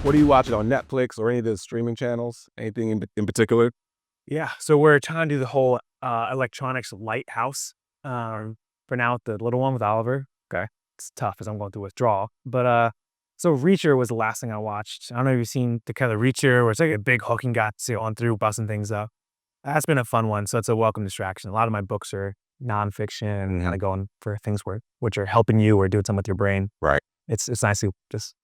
What are you watching on Netflix or any of the streaming channels? Anything in particular? Yeah, so we're trying to do the whole electronics lighthouse. For now, the little one with Oliver. Okay, it's tough as I'm going through withdrawal. But so Reacher was the last thing I watched. I don't know if you've seen the kind of Reacher, where it's like a big hooking guy on through busting things up. That's been a fun one. So it's a welcome distraction. A lot of my books are nonfiction, kind of going for things which are helping you or doing something with your brain. Right. It's nice to just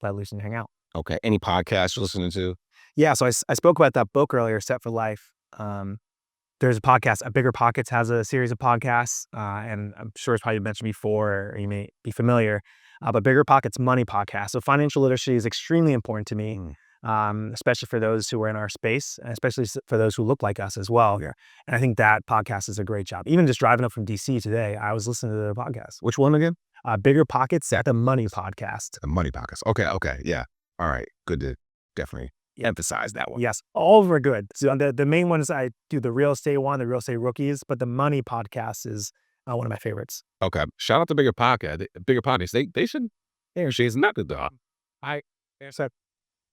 let loose and hang out. Okay. Any podcasts you're listening to? Yeah, so I spoke about that book earlier, Set for Life. There's a podcast. BiggerPockets has a series of podcasts, and I'm sure it's probably mentioned before, or you may be familiar. But BiggerPockets Money Podcast. So financial literacy is extremely important to me, especially for those who are in our space, and especially for those who look like us as well. Yeah. And I think that podcast does a great job. Even just driving up from DC today, I was listening to the podcast. Which one again? BiggerPockets, the Money Podcast. The Money Podcast. Okay. Yeah. All right. Good to definitely emphasize that one. Yes, all of them are good. So the main ones I do the real estate one, the Real Estate Rookies, but the Money Podcast is one of my favorites. Okay. Shout out to BiggerPockets. They should. There she is. Not the dog.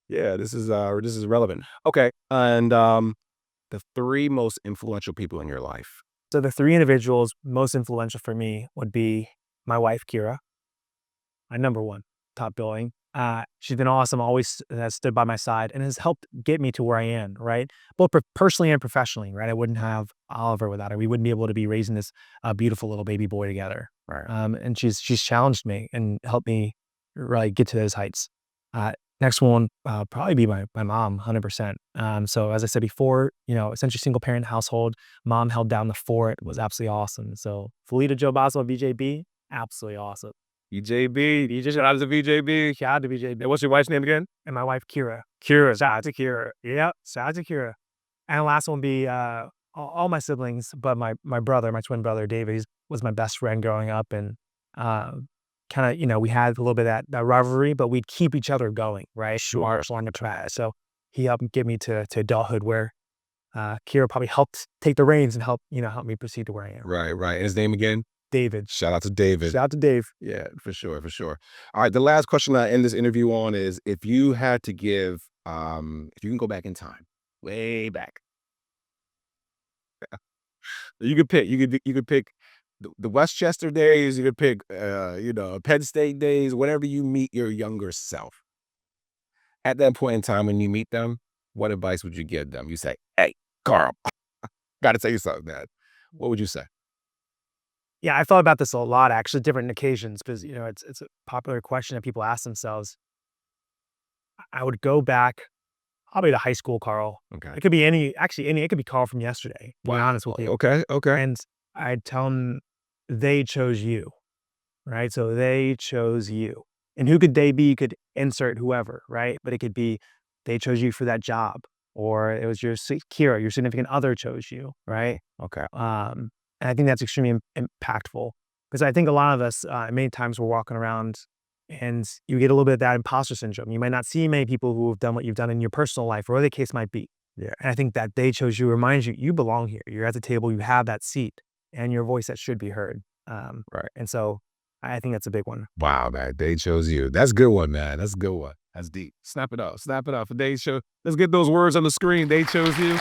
Yeah. This is relevant. Okay. And the three most influential people in your life. So the three individuals most influential for me would be my wife, Kira, my number one, top billing. She's been awesome, always has stood by my side and has helped get me to where I am, right? Both personally and professionally, right? I wouldn't have Oliver without her. We wouldn't be able to be raising this beautiful little baby boy together. Right. And she's challenged me and helped me really get to those heights. Next one, probably be my mom, 100%. So as I said before, essentially single parent household, mom held down the fort, was absolutely awesome. So Felida Boswell, VJB, absolutely awesome. VJB. Shout out to VJB. Shout out to VJB. And what's your wife's name again? And my wife, Kira. Kira. Shout out to Kira. Yep. Shout out to Kira. And the last one would be all my siblings, but my brother, my twin brother, David, was my best friend growing up. And kind of, we had a little bit of that rivalry, but we'd keep each other going, right? Sure. So he helped get me to adulthood where Kira probably helped take the reins and help me proceed to where I am. Right. And his name again? David. Shout out to David. Shout out to Dave. Yeah, for sure. All right, the last question I end this interview on is if you had to give, if you can go back in time, way back, you could pick the Westchester days, you could pick, Penn State days, whenever you meet your younger self. At that point in time when you meet them, what advice would you give them? You say, hey, Carl, got to tell you something, man. What would you say? Yeah, I thought about this a lot, actually, different occasions, because, it's a popular question that people ask themselves. I would go back probably to high school, Carl. Okay. It could be it could be Carl from yesterday, to be honest with you. Okay. And I'd tell them they chose you, right? So they chose you. And who could they be? You could insert whoever, right? But it could be they chose you for that job, or it was your significant other chose you, right? Okay. And I think that's extremely impactful because I think a lot of us, many times we're walking around and you get a little bit of that imposter syndrome. You might not see many people who have done what you've done in your personal life or whatever the case might be. Yeah. And I think that they chose you reminds you belong here. You're at the table, you have that seat and your voice that should be heard. Right. And so I think that's a big one. Wow, man. They chose you. That's a good one, man. That's a good one. That's deep. Snap it up. For they chose. Let's get those words on the screen. They chose you.